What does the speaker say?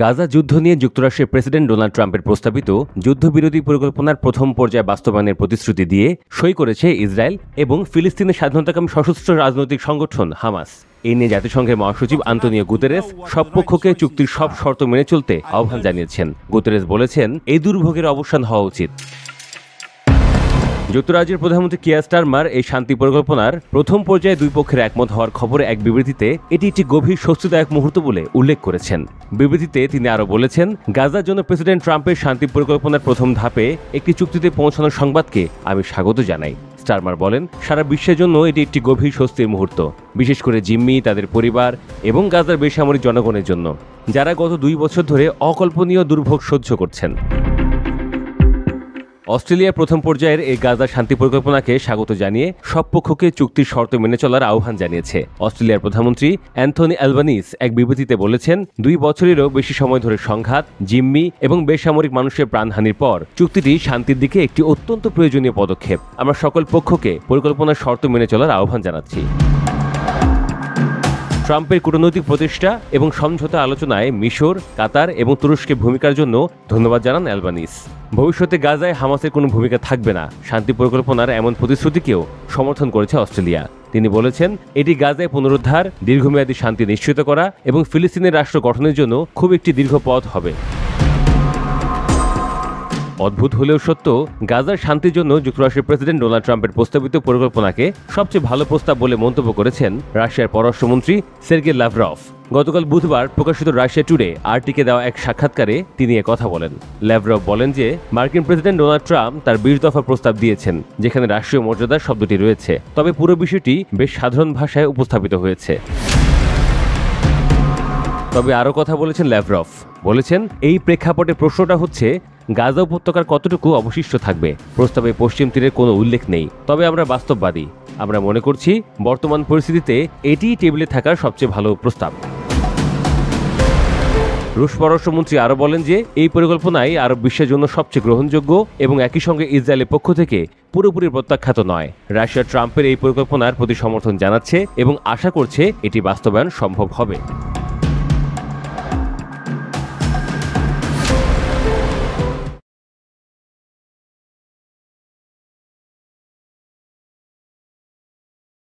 গাজা যুদ্ধ নিয়ে যুক্তরাষ্ট্রের প্রেসিডেন্ট ডোনাল্ড ট্রাম্পের প্রস্তাবিত যুদ্ধবিরোধী পরিকল্পনার প্রথম পর্যায়ে বাস্তবায়নের প্রতিশ্রুতি দিয়ে সই করেছে ইসরায়েল এবং ফিলিস্তিনের স্বাধীনতাকামী সশস্ত্র রাজনৈতিক সংগঠন হামাস। এই নিয়ে জাতিসংঘের মহাসচিব আন্তোনিও গুতেরেস সব পক্ষকে চুক্তির সব শর্ত মেনে চলতে আহ্বান জানিয়েছেন। গুতেরেস বলেছেন, এই দুর্ভোগের অবসান হওয়া উচিত। যুক্তরাজ্যের প্রধানমন্ত্রী কিয়ার স্টারমার এই শান্তি পরিকল্পনার প্রথম পর্যায়ে দুই পক্ষের একমত হওয়ার খবরে এক বিবৃতিতে এটি একটি গভীর স্বস্তিদায়ক মুহূর্ত বলে উল্লেখ করেছেন। বিবৃতিতে তিনি আরও বলেছেন, গাজার জন্য প্রেসিডেন্ট ট্রাম্পের শান্তি পরিকল্পনার প্রথম ধাপে একটি চুক্তিতে পৌঁছানোর সংবাদকে আমি স্বাগত জানাই। স্টারমার বলেন, সারা বিশ্বের জন্য এটি একটি গভীর স্বস্তির মুহূর্ত, বিশেষ করে জিম্মি, তাদের পরিবার এবং গাজার বেসামরিক জনগণের জন্য, যারা গত 2 বছর ধরে অকল্পনীয় দুর্ভোগ সহ্য করছেন। অস্ট্রেলিয়ার প্রথম পর্যায়ের এই গাজা শান্তি পরিকল্পনাকে স্বাগত জানিয়ে সব পক্ষকে চুক্তির শর্ত মেনে চলার আহ্বান জানিয়েছে। অস্ট্রেলিয়ার প্রধানমন্ত্রী অ্যান্থনি অ্যালবানিস এক বিবৃতিতে বলেছেন, 2 বছরেরও বেশি সময় ধরে সংঘাত, জিম্মি এবং বেসামরিক মানুষের প্রাণহানির পর চুক্তিটি শান্তির দিকে একটি অত্যন্ত প্রয়োজনীয় পদক্ষেপ। আমরা সকল পক্ষকে পরিকল্পনার শর্ত মেনে চলার আহ্বান জানাচ্ছি। ট্রাম্পের কূটনৈতিক প্রচেষ্টা এবং সমঝোতা আলোচনায় মিশর, কাতার এবং তুরস্কের ভূমিকার জন্য ধন্যবাদ জানান অ্যালবানিস। ভবিষ্যতে গাজায় হামাসের কোনো ভূমিকা থাকবে না, শান্তি পরিকল্পনার এমন প্রতিশ্রুতিকেও সমর্থন করেছে অস্ট্রেলিয়া। তিনি বলেছেন, এটি গাজায় পুনরুদ্ধার, দীর্ঘমেয়াদী শান্তি নিশ্চিত করা এবং ফিলিস্তিনের রাষ্ট্র গঠনের জন্য খুব একটি দীর্ঘ পথ হবে। অদ্ভুত হলেও সত্য, গাজার শান্তির জন্য যুক্তরাষ্ট্রের প্রেসিডেন্ট ডোনাল্ড ট্রাম্পের প্রস্তাবিত পরিকল্পনাকে সবচেয়ে ভালো প্রস্তাব বলে মন্তব্য করেছেন রাশিয়ার পররাষ্ট্রমন্ত্রী সের্গেই ল্যাভরভ। গতকাল বুধবার প্রকাশিত রাশিয়া টুডে আরটিকে দেওয়া এক সাক্ষাৎকারে তিনি কথা বলেন। ল্যাভরভ বলেন যে মার্কিন প্রেসিডেন্ট ডোনাল্ড ট্রাম্প তার 20 দফা প্রস্তাব দিয়েছেন, যেখানে রাষ্ট্রীয় মর্যাদা শব্দটি রয়েছে, তবে পুরো বিষয়টি বেশ সাধারণ ভাষায় উপস্থাপিত হয়েছে। তবে আরও কথা বলেছেন ল্যাভরভ, বলেছেন, এই প্রেক্ষাপটে প্রশ্নটা হচ্ছে গাজা উপত্যকার কতটুকু অবশিষ্ট থাকবে। প্রস্তাবে পশ্চিম তীরের কোনো উল্লেখ নেই, তবে আমরা বাস্তববাদী। আমরা মনে করছি বর্তমান পরিস্থিতিতে এটিই টেবিলে থাকার সবচেয়ে ভালো প্রস্তাব। রুশ পররাষ্ট্রমন্ত্রী আরও বলেন যে এই পরিকল্পনাই আরব বিশ্বের জন্য সবচেয়ে গ্রহণযোগ্য এবং একই সঙ্গে ইসরায়েলের পক্ষ থেকে পুরোপুরি প্রত্যাখ্যাত নয়। রাশিয়া ট্রাম্পের এই পরিকল্পনার প্রতি সমর্থন জানাচ্ছে এবং আশা করছে এটি বাস্তবায়ন সম্ভব হবে।